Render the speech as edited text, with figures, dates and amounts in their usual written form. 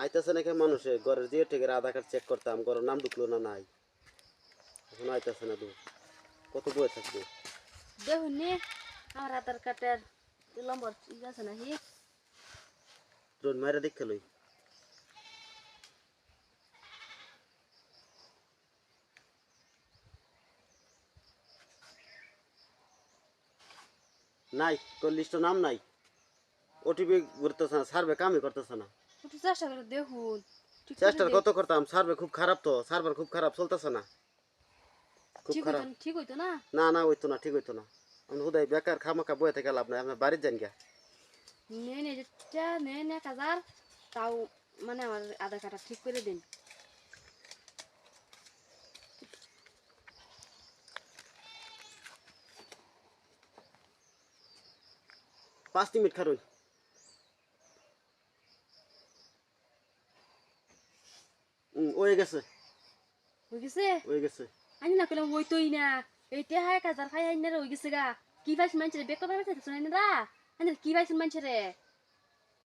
আইতাছে নাকি মানুষে ঘরের যে টেকের আধার কার্ড চেক করতাম ঘরের নাম ঢুকলো না নাই এখন আইতাছে না দু কত বয়ে থাকবে দেখুন নি আমার আধার কার্ডের নম্বর ঠিক আছে নাকি ড্রোন মাইরা দেখতে লই নাই তোর লিস্টের নাম নাই ওটিপি করতেছে না সার্ভে কামই করতেছে না একটু চেষ্টা করে দেখুন ঠিক করে চেষ্টা দেখ। কত করতাম সার্ভে খুব খারাপ তো সার্ভার খুব খারাপ চলতেছে না খুব ঠিক খারাপ হইতো ঠিক হইতো না না না হইতো না ঠিক হইতো না আমি হুদাই বেকার খামাখা বয়ে থেকে লাভ নাই আপনার বাড়ির যান গিয়া নেন যেটা নেন 1000 তাও মানে আমার আধার কার্ডটা ঠিক করে দিন 5 মিনিট খারুন ওয়ে গেছে হয়ে গেছে ওয়ে গেছে আমি না করলাম হইতোই না এইটা 1000 খাই আইন রে হয়ে গেছে গা কি পাইছ মানছে বেক করে পাইছে শুনাই না আমি কি পাইছ মানছে রে